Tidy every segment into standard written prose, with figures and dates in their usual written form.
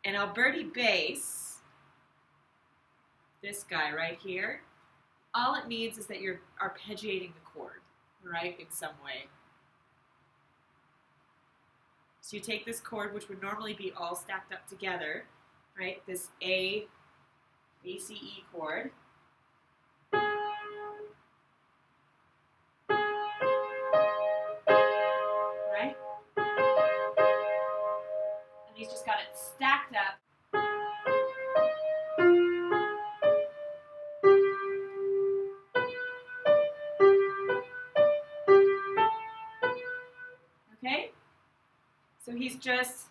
An Alberti bass, this guy right here, all it means is that you're arpeggiating the chord, right, in some way. So you take this chord, which would normally be all stacked up together, right, this A, C, E chord, right? And he's just got it stacked up. Okay? So he's just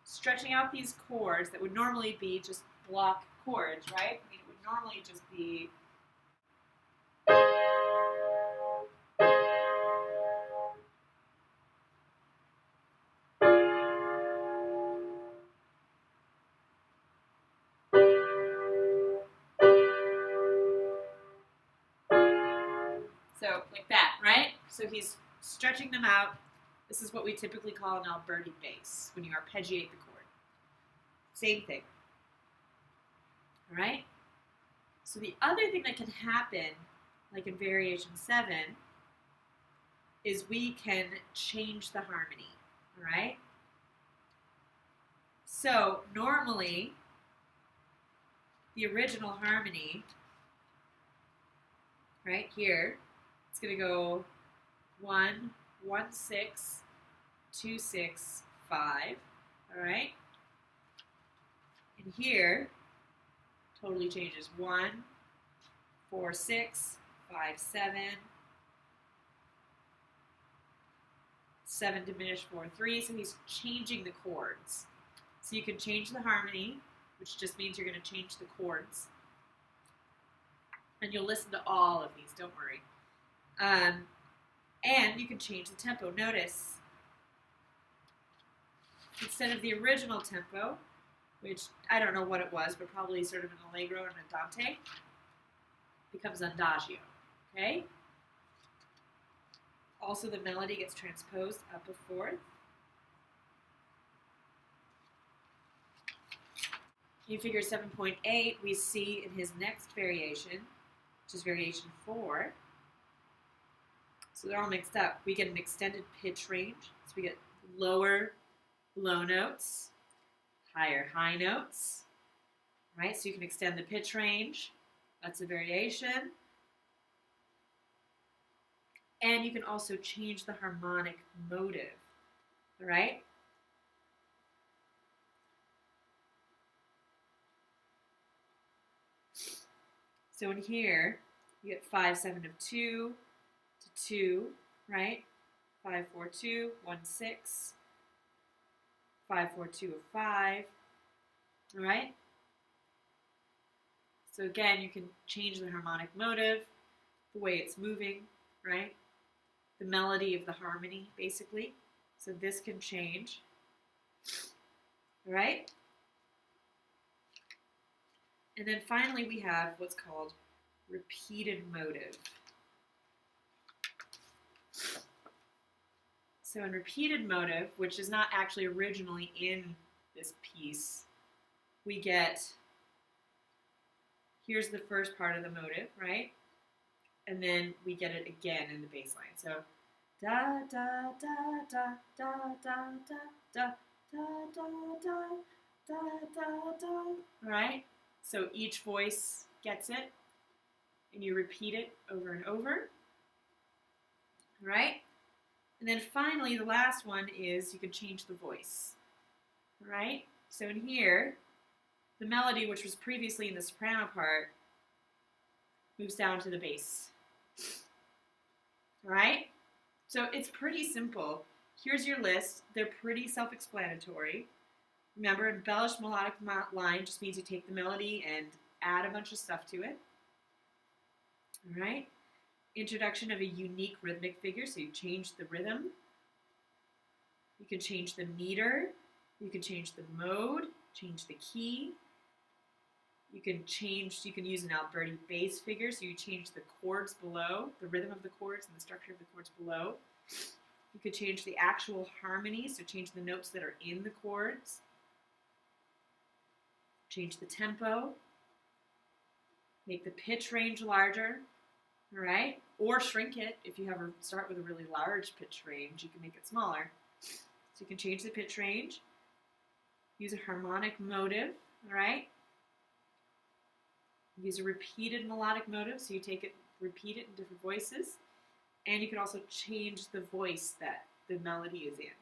stretching out these chords that would normally be just block chords, right? I mean, it would normally just be so like that, right? So he's stretching them out. This is what we typically call an Alberti bass, when you arpeggiate the chord. Same thing. All right? So the other thing that can happen, like in variation 7, is we can change the harmony. All right? So normally, the original harmony, right here, it's going to go 1, 1, 6, 2, 6, 5. All right? And here, totally changes 1, 4, 6, 5, 7, 7 diminished 4, 3. So he's changing the chords. So you can change the harmony, which just means you're going to change the chords. And you'll listen to all of these, don't worry. And you can change the tempo. Notice, instead of the original tempo, which I don't know what it was, but probably sort of an allegro and andante, becomes andagio, okay? Also, the melody gets transposed up a fourth. In figure 7.8, we see in his next variation, which is variation 4, so they're all mixed up. We get an extended pitch range, so we get lower low notes, higher high notes, right? So you can extend the pitch range. That's a variation. And you can also change the harmonic motive, all right? So in here, you get 5, 7 of 2 to 2, right? 5, 4, 2, 1, 6, 5, 4, 2 of 5, all right? So again, you can change the harmonic motive, the way it's moving, right? The melody of the harmony, basically. So this can change, all right? And then finally we have what's called repeated motive. So in repeated motive, which is not actually originally in this piece, we get, here's the first part of the motive, right? And then we get it again in the bass line. So da da da da da da da da da da da da da da. All right? So each voice gets it, and you repeat it over and over. All right? And then finally, the last one is you can change the voice. All right? So in here, the melody, which was previously in the soprano part, moves down to the bass. All right? So it's pretty simple. Here's your list. They're pretty self-explanatory. Remember, embellished melodic line just means you take the melody and add a bunch of stuff to it. All right? Introduction of a unique rhythmic figure, so you change the rhythm. You can change the meter. You can change the mode, change the key. You can use an Alberti bass figure, so you change the chords below, the rhythm of the chords and the structure of the chords below. You could change the actual harmony, so change the notes that are in the chords. Change the tempo. Make the pitch range larger, all right? Or shrink it. If you start with a really large pitch range, you can make it smaller. So you can change the pitch range. Use a harmonic motive, all right? Use a repeated melodic motive, so you take it, repeat it in different voices. And you can also change the voice that the melody is in,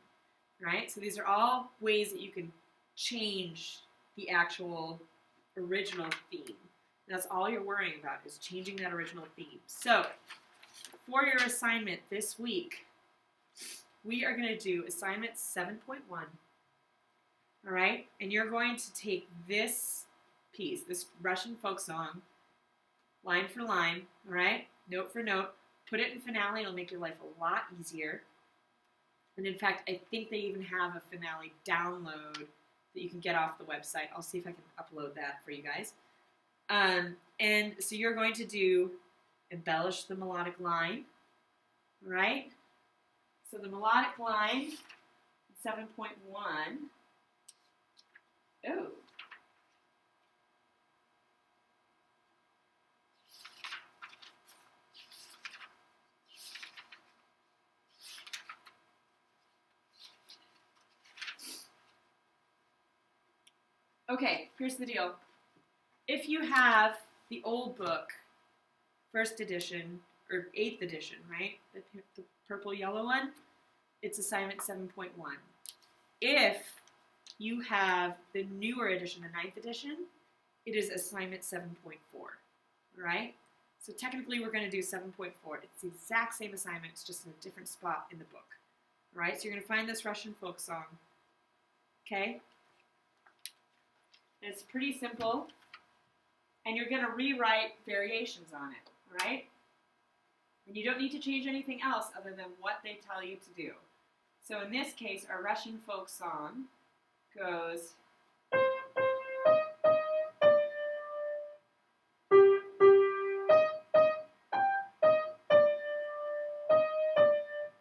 right? So these are all ways that you can change the actual original theme. That's all you're worrying about, is changing that original theme. So for your assignment this week, we are going to do assignment 7.1, all right? And you're going to take this piece, this Russian folk song, line for line, all right? Note for note. Put it in Finale. It'll make your life a lot easier. And in fact, I think they even have a Finale download that you can get off the website. I'll see if I can upload that for you guys. And so you're going to do embellish the melodic line, right? So the melodic line, 7.1. Oh. Okay, here's the deal. If you have the old book, first edition, or 8th edition, right? The purple yellow one, it's assignment 7.1. If you have the newer edition, the 9th edition, it is assignment 7.4, all right? So technically we're going to do 7.4. It's the exact same assignment, it's just in a different spot in the book, all right? So you're going to find this Russian folk song, okay? And it's pretty simple. And you're going to rewrite variations on it, all right? And you don't need to change anything else other than what they tell you to do. So in this case, our Russian folk song goes...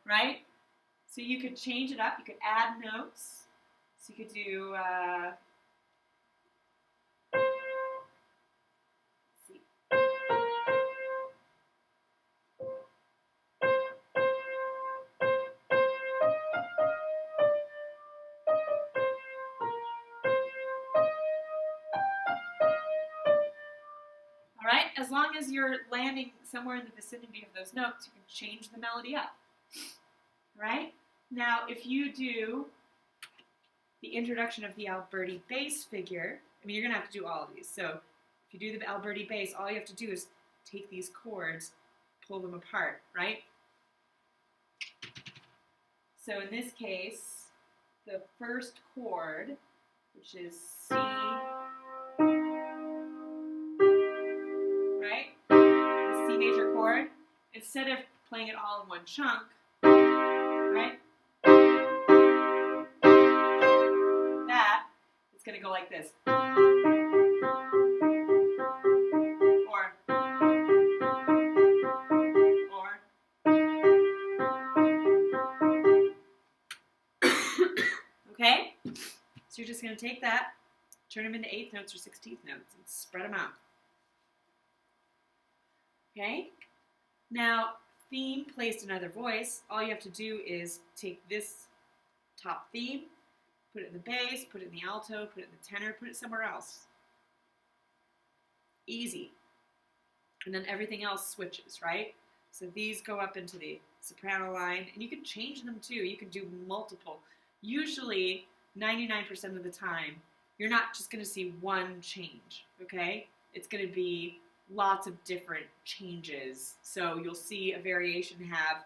Right? So you could change it up. You could add notes. So you could do... Alright, as long as you're landing somewhere in the vicinity of those notes, you can change the melody up. Right? Now, if you do the introduction of the Alberti bass figure, I mean, you're going to have to do all of these. So, if you do the Alberti bass, all you have to do is take these chords, pull them apart, right? So, in this case, the first chord, which is C, right? The C major chord, instead of playing it all in one chunk, right? That, it's going to go like this. Okay? So you're just going to take that, turn them into 8th notes or 16th notes, and spread them out. Okay? Now, theme placed in other voice, all you have to do is take this top theme, put it in the bass, put it in the alto, put it in the tenor, put it somewhere else. Easy. And then everything else switches, right? So these go up into the soprano line, and you can change them too. You can do multiple. Usually, 99% of the time, you're not just going to see one change, okay? It's going to be lots of different changes. So you'll see a variation have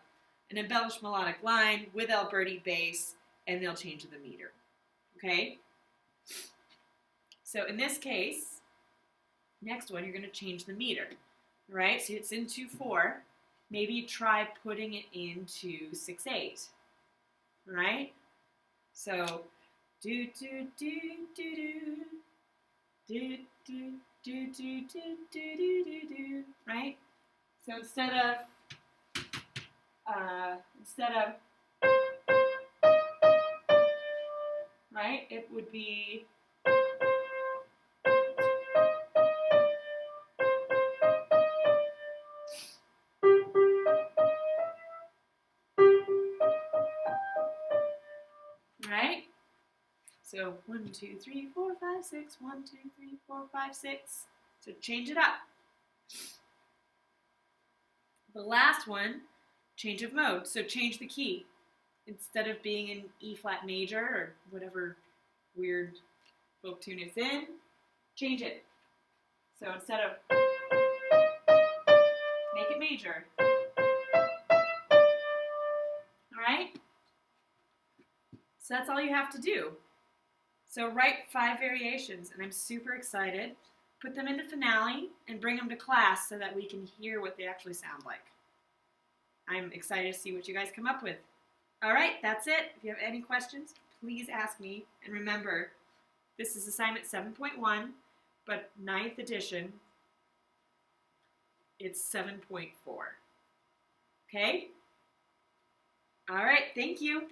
an embellished melodic line with Alberti bass, and they'll change the meter, okay? So in this case, next one, you're going to change the meter, right? So it's in 2/4. Maybe try putting it into 6/8, right? So, do do do do do do do do do do do do do do, right? So instead of right, it would be So 1, 2, 3, 4, 5, 6. 1, 2, 3, 4, 5, 6. So change it up. The last one, change of mode. So change the key. Instead of being in E flat major or whatever weird folk tune it's in, change it. So instead of, make it major. All right? So that's all you have to do. So write 5 variations, and I'm super excited. Put them into finale and bring them to class so that we can hear what they actually sound like. I'm excited to see what you guys come up with. All right, that's it. If you have any questions, please ask me. And remember, this is assignment 7.1, but 9th edition, it's 7.4. Okay? All right, thank you.